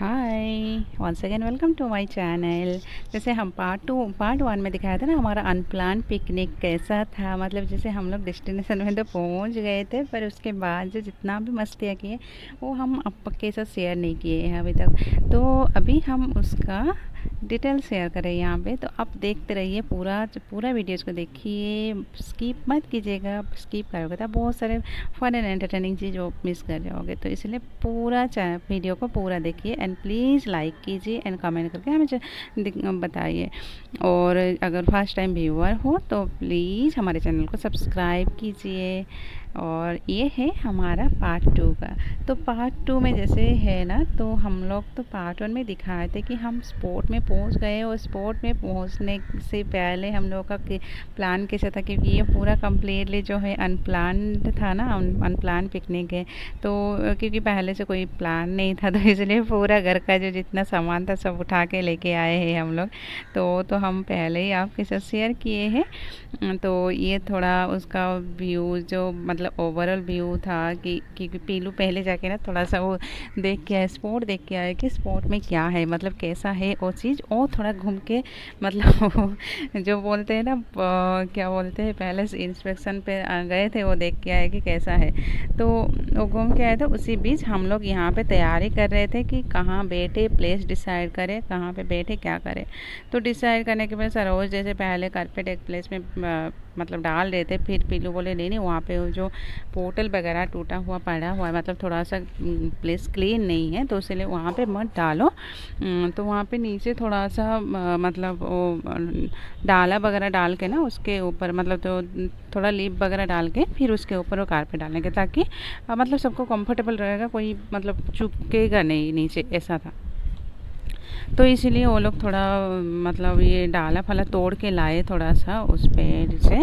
Hi once again welcome to my channel. जैसे हम part one में दिखाया था ना हमारा अनप्लान पिकनिक कैसा था। मतलब जैसे हम लोग डेस्टिनेशन में तो पहुंच गए थे, पर उसके बाद जो जितना भी मस्तियाँ किए वो हम आपके साथ शेयर नहीं किए हैं अभी तक। तो अभी हम उसका डिटेल शेयर करें यहाँ पे, तो आप देखते रहिए पूरा वीडियोज़ को देखिए, स्किप मत कीजिएगा। स्किप करोगे तो बहुत सारे फन एंड एंटरटेनिंग चीज़ वो मिस कर जाओगे। तो इसलिए पूरा वीडियो को पूरा देखिए एंड प्लीज़ लाइक कीजिए एंड कमेंट करके हमें बताइए। और अगर फर्स्ट टाइम व्यूअर हो तो प्लीज़ हमारे चैनल को सब्सक्राइब कीजिए। और ये है हमारा पार्ट 2 का। तो पार्ट 2 में जैसे है ना, तो हम लोग तो पार्ट 1 में दिखाए थे कि हम स्पॉट में पहुंच गए, और स्पॉट में पहुंचने से पहले हम लोग का प्लान कैसा था, क्योंकि ये पूरा कम्प्लीटली जो है अनप्लान्ड था ना, अनप्लान पिकनिक है। तो क्योंकि पहले से कोई प्लान नहीं था, तो इसलिए पूरा घर का जो जितना सामान था सब उठा के लेके आए हैं हम लोग। तो हम पहले ही आपके साथ शेयर किए हैं। तो ये थोड़ा उसका व्यू जो मतलब ओवरऑल व्यू था कि क्योंकि पीलू पहले जाके ना थोड़ा सा वो देख के आए, स्पॉट देख के आए कि स्पॉट में क्या है, मतलब कैसा है वो चीज़। और थोड़ा घूम के मतलब जो बोलते हैं ना क्या बोलते हैं, पहले से इंस्पेक्शन पे गए थे, वो देख के आए कि कैसा है। तो वो घूम के आए थे। उसी बीच हम लोग यहाँ पे तैयारी कर रहे थे कि कहाँ बैठे, प्लेस डिसाइड करें कहाँ पे बैठे क्या करें। तो डिसाइड करने के बाद सरोज जैसे पहले कारपेट एक प्लेस में मतलब डाल रहे थे। फिर पीलू बोले नहीं वहाँ पे जो पोर्टल वगैरह टूटा हुआ पड़ा हुआ है, मतलब थोड़ा सा प्लेस क्लीन नहीं है, तो इसलिए वहाँ पे मत डालो। तो वहाँ पे नीचे थोड़ा सा मतलब वो डाला वगैरह डाल के ना उसके ऊपर, मतलब तो थोड़ा लीप वगैरह डाल के फिर उसके ऊपर वो कारपेट डालने के, ताकि मतलब सबको कंफर्टेबल रहेगा, कोई मतलब चुपकेगा नहीं नीचे, ऐसा था। तो इसीलिए वो लोग थोड़ा मतलब ये डाला फला तोड़ के लाए थोड़ा सा उस पेड़ से।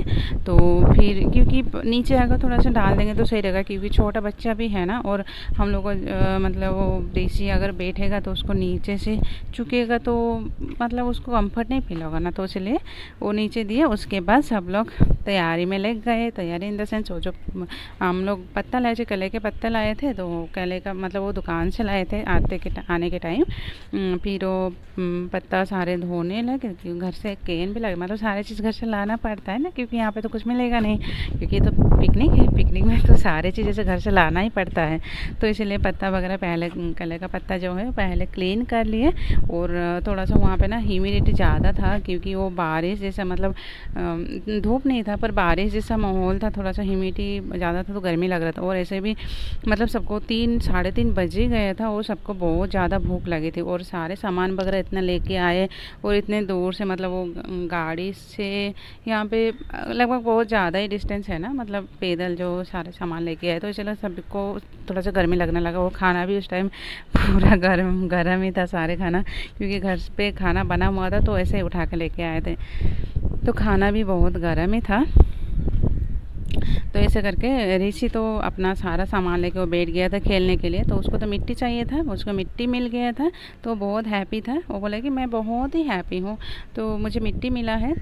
तो फिर क्योंकि नीचे अगर थोड़ा सा डाल देंगे तो सही रहेगा, क्योंकि छोटा बच्चा भी है ना, और हम लोग को मतलब वो देसी अगर बैठेगा तो उसको नीचे से चुकेगा, तो मतलब उसको कंफर्ट नहीं फील होगा ना। तो इसलिए वो नीचे दिए। उसके बाद सब लोग तैयारी में लग गए। तैयारी इन द सेंस वो जो हम लोग पत्ता लाए थे, केले के पत्ते लाए थे, तो केले का मतलब वो दुकान से लाए थे आने के टाइम। फिर वो पत्ता सारे धोने लगे, क्योंकि घर से केन भी लगे, मतलब सारे चीज़ घर से लाना पड़ता है ना, क्योंकि यहाँ पे तो कुछ मिलेगा नहीं, क्योंकि ये तो पिकनिक है। पिकनिक में तो सारे चीज़ जैसे घर से लाना ही पड़ता है। तो इसीलिए पत्ता वगैरह पहले केले का पत्ता जो है पहले क्लीन कर लिए। और थोड़ा सा वहाँ पे ना ह्यूमिडिटी ज़्यादा था, क्योंकि वो बारिश जैसा मतलब धूप नहीं था पर बारिश जैसा माहौल था, थोड़ा सा ह्यूमिडिटी ज़्यादा था, तो गर्मी लग रहा था। और ऐसे भी मतलब सबको 3 साढ़े 3 बज ही गया था, और सबको बहुत ज़्यादा भूख लगी थी। और सारे सामान वगैरह इतना लेके आए, और इतने दूर से मतलब वो गाड़ी से यहाँ पे लगभग बहुत ज़्यादा ही डिस्टेंस है ना, मतलब पैदल जो सारे सामान लेके आए। तो चलो सबको थोड़ा सा गर्मी लगने लगा। वो खाना भी उस टाइम पूरा गर्म गर्म ही था सारे खाना, क्योंकि घर पे खाना बना हुआ था, तो ऐसे ही उठा के लेके आए थे। तो खाना भी बहुत गर्म ही था। तो ऐसे करके ऋषि तो अपना सारा सामान लेके वो बैठ गया था खेलने के लिए। तो उसको तो मिट्टी चाहिए था, उसको मिट्टी मिल गया था, तो बहुत हैप्पी था। वो बोला कि मैं बहुत ही हैप्पी हूँ, तो मुझे मिट्टी मिला है।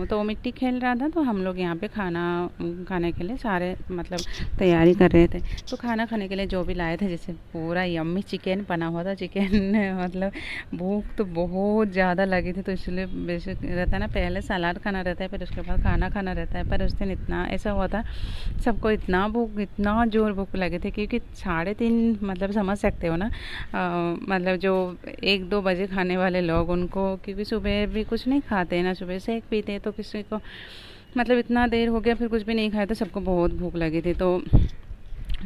तो वो मिट्टी खेल रहा था। तो हम लोग यहाँ पे खाना खाने के लिए सारे मतलब तैयारी कर रहे थे। तो खाना खाने के लिए जो भी लाए थे, जैसे पूरा यम्मी चिकन बना हुआ था। चिकन मतलब भूख तो बहुत ज़्यादा लगी थी, तो इसलिए बेसिक रहता है ना, पहले सलाद खाना रहता है फिर उसके बाद खाना खाना रहता है। पर उस दिन इतना ऐसा हुआ था, सबको इतना जोर भूख लगे थे, क्योंकि 3:30 मतलब समझ सकते हो ना, मतलब जो 1-2 बजे खाने वाले लोग, उनको क्योंकि सुबह भी कुछ नहीं खाते ना, सुबह से एक पीते हैं, तो किसी को मतलब इतना देर हो गया फिर कुछ भी नहीं खाया, तो सबको बहुत भूख लगी थी। तो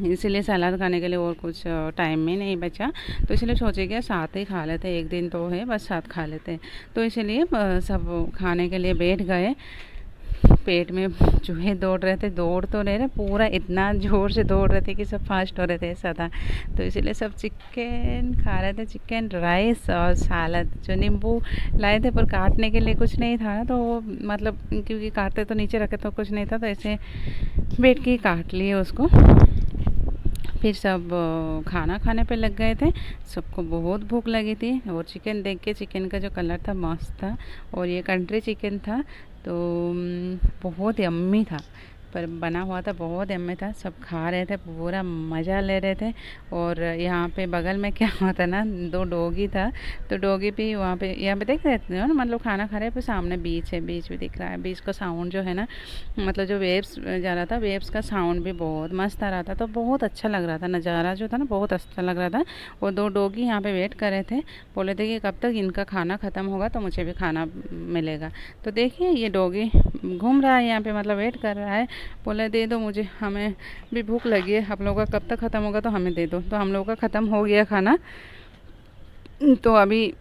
इसीलिए सलाद खाने के लिए और कुछ टाइम में नहीं बचा, तो इसलिए सोचे कि साथ ही खा लेते, एक दिन तो है बस साथ खा लेते। तो इसलिए सब खाने के लिए बैठ गए। पेट में चूहे दौड़ रहे थे, दौड़ तो नहीं रहे, पूरा इतना ज़ोर से दौड़ रहे थे कि सब फास्ट हो रहे थे, ऐसा था। तो इसीलिए सब चिकन खा रहे थे, चिकन राइस और सलाद। जो नींबू लाए थे पर काटने के लिए कुछ नहीं था ना, तो वो मतलब क्योंकि काटते तो नीचे रखे तो कुछ नहीं था, तो ऐसे बैठ के काट लिए उसको। फिर सब खाना खाने पे लग गए थे। सबको बहुत भूख लगी थी, और चिकन देख के चिकन का जो कलर था मस्त था, और ये कंट्री चिकन था, तो बहुत यम्मी था। पर बना हुआ था, बहुत यम्मी था। सब खा रहे थे, पूरा मज़ा ले रहे थे। और यहाँ पे बगल में क्या होता ना, 2 डॉगी था, तो डॉगी भी वहाँ पे, यहाँ पे देख रहे थे ना, मतलब खाना खा रहे हैं। फिर सामने बीच है, बीच भी दिख रहा है। बीच का साउंड जो है ना, मतलब जो वेव्स जा रहा था, वेव्स का साउंड भी बहुत मस्त आ रहा था। तो बहुत अच्छा लग रहा था, नज़ारा जो था ना बहुत अच्छा लग रहा था। वो 2 डॉगी यहाँ पे वेट कर रहे थे, बोले थे कि कब तक इनका खाना ख़त्म होगा तो मुझे भी खाना मिलेगा। तो देखिए ये डॉगी घूम रहा है यहाँ पे, मतलब वेट कर रहा है। बोले दे दो मुझे, हमें भी भूख लगी है, आप लोगों का कब तक ख़त्म होगा तो हमें दे दो। तो हम लोगों का ख़त्म हो गया खाना, तो अभी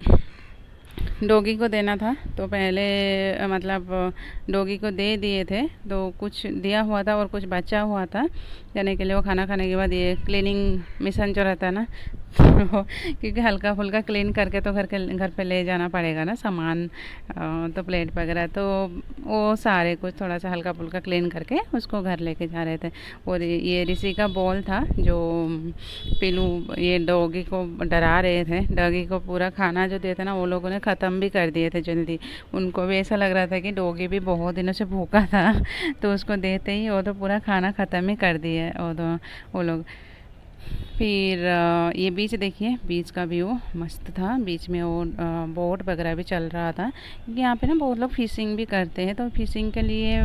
डॉगी को देना था। तो पहले मतलब डॉगी को दे दिए थे, तो कुछ दिया हुआ था और कुछ बचा हुआ था देने के लिए। वो खाना खाने के बाद ये क्लीनिंग मिशन जो रहता है ना, तो क्योंकि हल्का फुल्का क्लीन करके तो घर पे ले जाना पड़ेगा ना सामान, तो प्लेट वगैरह, तो वो सारे कुछ थोड़ा सा हल्का फुल्का क्लीन करके उसको घर लेके जा रहे थे। और ये ऋषि का बॉल था जो पीलू ये डॉगी को डरा रहे थे। डॉगी को पूरा खाना जो देते ना, वो लोगों ने ख़त्म भी कर दिए थे जल्दी। उनको भी ऐसा लग रहा था कि डॉगी भी बहुत दिनों से भूखा था, तो उसको देते ही वो तो पूरा खाना ख़त्म ही कर दिए वो लोग। फिर ये बीच देखिए, बीच का व्यू मस्त था। बीच में वो बोट वगैरह भी चल रहा था, क्योंकि यहाँ पे ना बहुत लोग फिशिंग भी करते हैं, तो फिशिंग के लिए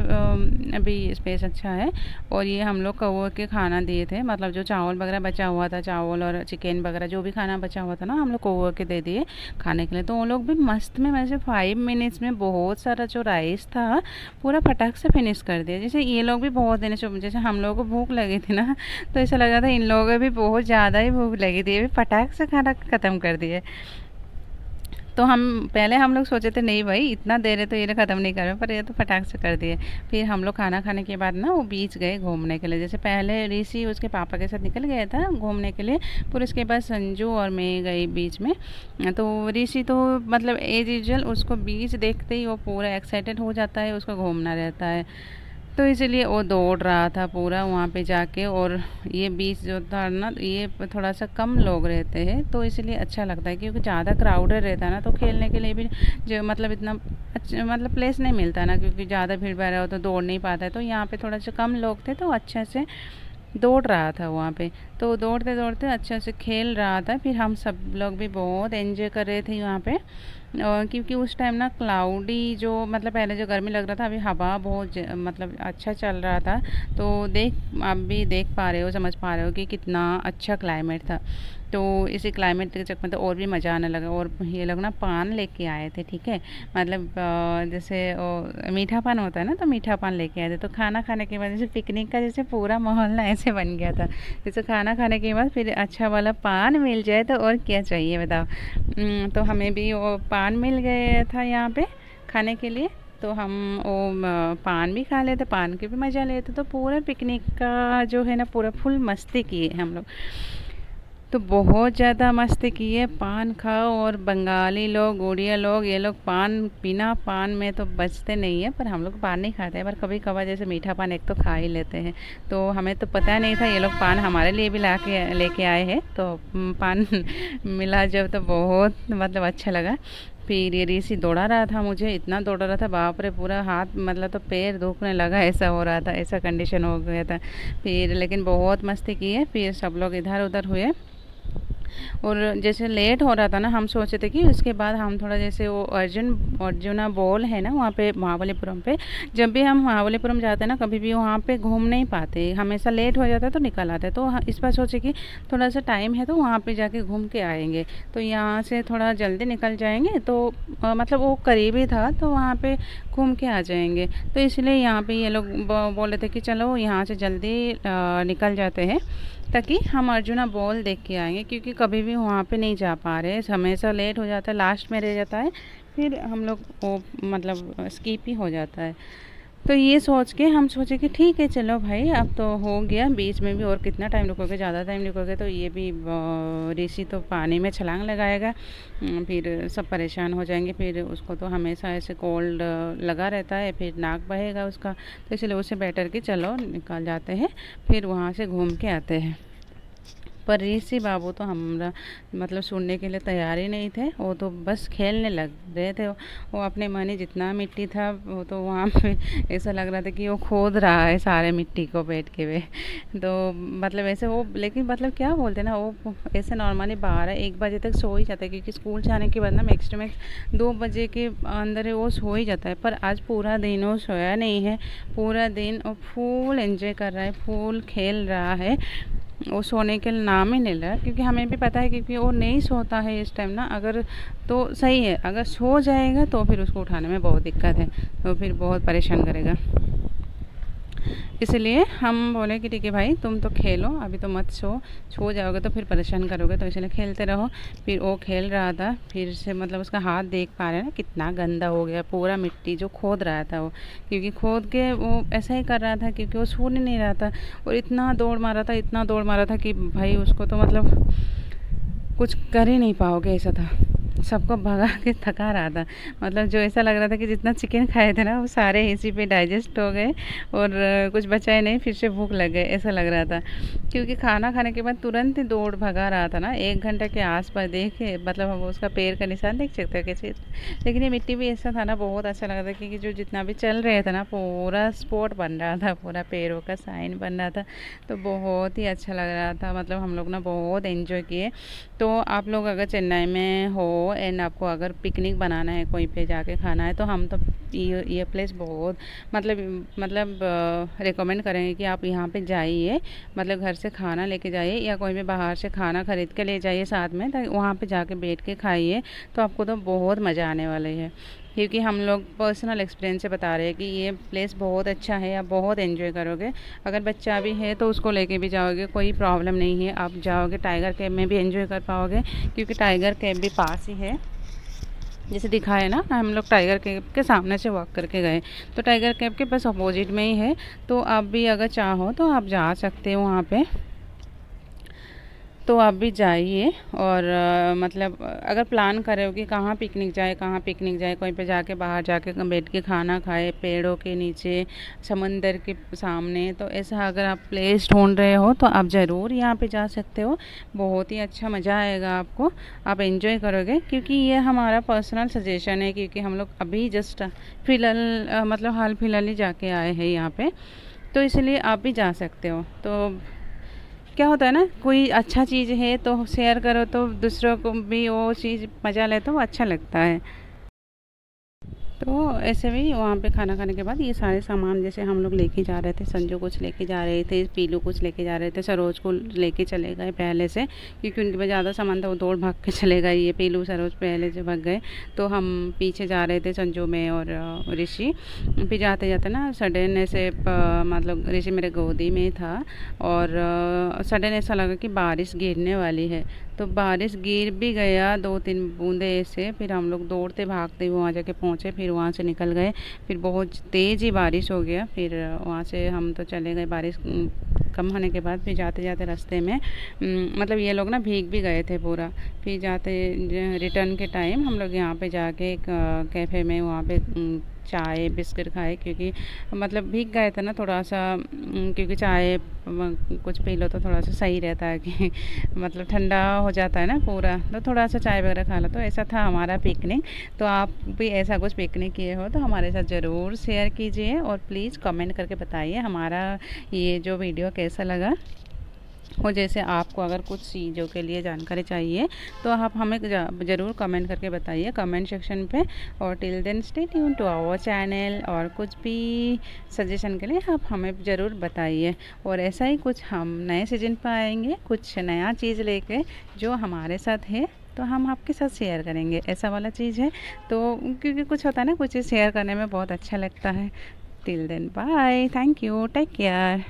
अभी स्पेस अच्छा है। और ये हम लोग कौवे के खाना दिए थे, मतलब जो चावल वगैरह बचा हुआ था, चावल और चिकन वगैरह जो भी खाना बचा हुआ था ना, हम लोग कौवे के दे दिए खाने के लिए। तो वो लोग भी मस्त में, वैसे 5 मिनट्स में बहुत सारा जो राइस था पूरा फटाक से फिनिश कर दिया। जैसे ये लोग भी बहुत देने से, जैसे हम लोगों को भूख लगी थी ना, तो ऐसा लग रहा था इन लोगों को भी बहुत ज़्यादा ही भूख लगी थी, भी फटाक से खाना ख़त्म कर दिए। तो हम लोग सोचे थे नहीं भाई इतना देर है तो ये ख़त्म नहीं कर रहे, पर ये तो फटाक से कर दिए। फिर हम लोग खाना खाने के बाद ना वो बीच गए घूमने के लिए। जैसे पहले ऋषि उसके पापा के साथ निकल गया था घूमने के लिए, फिर उसके बाद संजू और मैं गई बीच में। तो ऋषि तो मतलब एज यूजुअल उसको बीच देखते ही वो पूरा एक्साइटेड हो जाता है, उसको घूमना रहता है। तो इसलिए वो दौड़ रहा था पूरा वहाँ पे जाके। और ये बीच जो था ना, ये थोड़ा सा कम लोग रहते हैं, तो इसलिए अच्छा लगता है, क्योंकि ज़्यादा क्राउडेड रहता है ना, तो खेलने के लिए भी जो मतलब इतना अच्छा मतलब प्लेस नहीं मिलता है ना, क्योंकि ज़्यादा भीड़ भाड़ हो तो दौड़ नहीं पाता है। तो यहाँ पे थोड़ा सा कम लोग थे, तो अच्छे से दौड़ रहा था वहाँ पे। तो दौड़ते दौड़ते अच्छे से खेल रहा था। फिर हम सब लोग भी बहुत एंजॉय कर रहे थे वहाँ पे। क्योंकि उस टाइम ना क्लाउडी जो मतलब पहले जो गर्मी लग रहा था, अभी हवा बहुत मतलब अच्छा चल रहा था। तो आप भी देख पा रहे हो, समझ पा रहे हो कि कितना अच्छा क्लाइमेट था। तो इसी क्लाइमेट के चक्कर में तो और भी मज़ा आने लगा। और ये लोग ना पान लेके आए थे, ठीक है, मतलब जैसे मीठा पान होता है ना, तो मीठा पान लेके आए थे। तो खाना खाने के बाद जैसे पिकनिक का जैसे पूरा माहौल ना ऐसे बन गया था। जैसे खाना खाने के बाद फिर अच्छा वाला पान मिल जाए तो और क्या चाहिए बताओ। तो हमें भी वो पान मिल गया था यहाँ पे खाने के लिए, तो हम वो पान भी खा लेते, पान के भी मज़ा लेते। तो पूरा पिकनिक का जो है ना पूरा फुल मस्ती किए हम लोग। तो बहुत ज़्यादा मस्ती किए, पान खाओ। और बंगाली लोग, उड़िया लोग, ये लोग पान बिना पान में तो बचते नहीं है। पर हम लोग पान नहीं खाते हैं, पर कभी कभार जैसे मीठा पान एक तो खा ही लेते हैं। तो हमें तो पता नहीं था ये लोग पान हमारे लिए भी ला के लेके आए हैं। तो पान मिला जब तो बहुत मतलब अच्छा लगा। फिर ये ऋषि दौड़ा रहा था, मुझे इतना दौड़ा रहा था बाप रे, पूरा हाथ मतलब तो पैर दुखने लगा, ऐसा हो रहा था, ऐसा कंडीशन हो गया था। फिर लेकिन बहुत मस्ती की है। फिर सब लोग इधर उधर हुए। और जैसे लेट हो रहा था ना, हम सोचे थे कि उसके बाद हम थोड़ा जैसे वो अर्जुना बॉल है ना वहाँ पे महाबलीपुरम पे, जब भी हम महाबलीपुरम जाते हैं ना कभी भी वहाँ पे घूम नहीं पाते, हमेशा लेट हो जाता है तो निकल आते हैं। तो इस बार सोचे कि थोड़ा सा टाइम है तो वहाँ पे जाके घूम के आएंगे। तो यहाँ से थोड़ा जल्दी निकल जाएंगे, तो मतलब वो करीबी था तो वहाँ पे घूम के आ जाएंगे। तो इसलिए यहाँ पे ये लोग बोले थे कि चलो यहाँ से जल्दी निकल जाते हैं, ताकि हम अर्जुना बॉल देख के आएंगे, क्योंकि कभी भी वहाँ पे नहीं जा पा रहे, हमेशा लेट हो जाता है, लास्ट में रह जाता है, फिर हम लोग वो मतलब स्किप ही हो जाता है। तो ये सोच के हम सोचे कि ठीक है चलो भाई अब तो हो गया, बीच में भी और कितना टाइम रुकोगे, ज़्यादा टाइम रुकोगे तो ये भी ऋषि तो पानी में छलांग लगाएगा, फिर सब परेशान हो जाएंगे। फिर उसको तो हमेशा ऐसे कोल्ड लगा रहता है, फिर नाक बहेगा उसका। तो इसलिए उससे बेटर कि चलो निकल जाते हैं, फिर वहाँ से घूम के आते हैं। पर ऋषि बाबू तो हमारा मतलब सुनने के लिए तैयार ही नहीं थे। वो तो बस खेलने लग रहे थे। वो अपने मन ही जितना मिट्टी था वो तो वहाँ पे ऐसा लग रहा था कि वो खोद रहा है सारे मिट्टी को बैठ के वे। तो मतलब ऐसे वो, लेकिन मतलब क्या बोलते हैं ना, वो ऐसे नॉर्मली 12-1 बजे तक सो ही जाता है, क्योंकि स्कूल जाने के बाद ना मैक्स टू मैक्स 2 बजे के अंदर वो सो ही जाता है। पर आज पूरा दिन वो सोया नहीं है, पूरा दिन वो फुल एंजॉय कर रहा है, फुल खेल रहा है। वो सोने के नाम ही नहीं ले रहा, क्योंकि हमें भी पता है क्योंकि वो नहीं सोता है इस टाइम ना। अगर तो सही है, अगर सो जाएगा तो फिर उसको उठाने में बहुत दिक्कत है, तो फिर बहुत परेशान करेगा। इसलिए हम बोले कि ठीक है भाई, तुम तो खेलो, अभी तो मत सो जाओगे तो फिर परेशान करोगे, तो इसलिए खेलते रहो। फिर वो खेल रहा था, फिर से मतलब उसका हाथ देख पा रहे हैं ना कितना गंदा हो गया, पूरा मिट्टी जो खोद रहा था वो, क्योंकि खोद के वो ऐसा ही कर रहा था, क्योंकि वो सो नहीं रहा था। और इतना दौड़ मारा था, इतना दौड़ मारा था कि भाई उसको तो मतलब कुछ कर ही नहीं पाओगे, ऐसा था। सबको भगा के थका रहा था, मतलब जो ऐसा लग रहा था कि जितना चिकन खाए थे ना वो सारे इसी पे डाइजेस्ट हो गए, और कुछ बचा ही नहीं, फिर से भूख लग गए ऐसा लग रहा था। क्योंकि खाना खाने के बाद तुरंत ही दौड़ भगा रहा था ना, 1 घंटा के आसपास देखे, मतलब हम उसका पैर का निशान देख सकते हैं कैसे। लेकिन ये मिट्टी भी ऐसा था ना, बहुत अच्छा लग रहा था, क्योंकि जो जितना भी चल रहे थे ना पूरा स्पॉट बन रहा था, पूरा पैरों का साइन बन रहा था, तो बहुत ही अच्छा लग रहा था। मतलब हम लोग ना बहुत एंजॉय किए। तो आप लोग अगर चेन्नई में हो एंड आपको अगर पिकनिक बनाना है, कोई पे जाके खाना है, तो हम तो ये प्लेस बहुत मतलब रिकमेंड करेंगे कि आप यहाँ पे जाइए। मतलब घर से खाना लेके जाइए या कोई भी बाहर से खाना खरीद के ले जाइए साथ में, ताकि वहाँ पे जाके बैठ के खाइए, तो आपको तो बहुत मज़ा आने वाला है। क्योंकि हम लोग पर्सनल एक्सपीरियंस से बता रहे हैं कि ये प्लेस बहुत अच्छा है, आप बहुत एंजॉय करोगे। अगर बच्चा भी है तो उसको लेके भी जाओगे, कोई प्रॉब्लम नहीं है, आप जाओगे। टाइगर कैब में भी एंजॉय कर पाओगे, क्योंकि टाइगर कैब भी पास ही है। जैसे दिखा है ना, हम लोग टाइगर कैब के सामने से वॉक करके गए, तो टाइगर कैब के बस अपोजिट में ही है। तो आप भी अगर चाहो तो आप जा सकते हो वहाँ पे, तो आप भी जाइए। और मतलब अगर प्लान करे हो कि कहाँ पिकनिक जाए, कोई पे जाके बाहर जाके बैठ के खाना खाए पेड़ों के नीचे, समंदर के सामने, तो ऐसा अगर आप प्लेस ढूंढ रहे हो तो आप ज़रूर यहाँ पे जा सकते हो। बहुत ही अच्छा मज़ा आएगा आपको, आप एंजॉय करोगे। क्योंकि ये हमारा पर्सनल सजेशन है, क्योंकि हम लोग अभी जस्ट फिलहाल मतलब हाल फिलहाल ही जाके आए हैं यहाँ पे, तो इसलिए आप भी जा सकते हो। तो क्या होता है ना, कोई अच्छा चीज़ है तो शेयर करो, तो दूसरों को भी वो चीज़ मज़ा ले तो वो अच्छा लगता है। तो ऐसे भी वहाँ पे खाना खाने के बाद ये सारे सामान जैसे हम लोग लेके जा रहे थे, संजू कुछ लेके जा रहे थे, पीलू कुछ लेके जा रहे थे, सरोज को लेके चले गए पहले से, क्योंकि उनके पास ज़्यादा सामान था, वो दौड़ भाग के चले गए। ये पीलू सरोज पहले से भाग गए, तो हम पीछे जा रहे थे संजू में और ऋषि। फिर जाते जाते ना सडन ऐसे मतलब ऋषि मेरे गोदी में था, और सडन ऐसा लगा कि बारिश गिरने वाली है, तो बारिश गिर भी गया 2-3 बूंदे ऐसे। फिर हम लोग दौड़ते भागते वहाँ जाके पहुँचे, फिर वहाँ से निकल गए। फिर बहुत तेज़ ही बारिश हो गया, फिर वहाँ से हम तो चले गए। बारिश कम होने के बाद फिर जाते जाते रास्ते में मतलब ये लोग ना भीग भी गए थे पूरा। फिर जाते रिटर्न के टाइम हम लोग यहाँ पे जाके एक कैफ़े में वहाँ पे चाय बिस्किट खाए, क्योंकि मतलब भीग गए थे ना थोड़ा सा, क्योंकि चाय कुछ पी लो तो थोड़ा सा सही रहता है कि मतलब ठंडा हो जाता है ना पूरा, तो थोड़ा सा चाय वगैरह खा लो। तो ऐसा था हमारा पिकनिक। तो आप भी ऐसा कुछ पिकनिक किए हो तो हमारे साथ ज़रूर शेयर कीजिए, और प्लीज़ कमेंट करके बताइए हमारा ये जो वीडियो कैसा लगा। और जैसे आपको अगर कुछ चीज़ों के लिए जानकारी चाहिए तो आप हमें ज़रूर कमेंट करके बताइए कमेंट सेक्शन पे। और till then stay tune to our channel, और कुछ भी सजेशन के लिए आप हमें ज़रूर बताइए। और ऐसा ही कुछ हम नए सीजन पर आएंगे, कुछ नया चीज़ लेके जो हमारे साथ है तो हम आपके साथ शेयर करेंगे, ऐसा वाला चीज़ है। तो क्योंकि कुछ होता है ना, कुछ चीज़ शेयर करने में बहुत अच्छा लगता है। Till then bye, thank you, take care.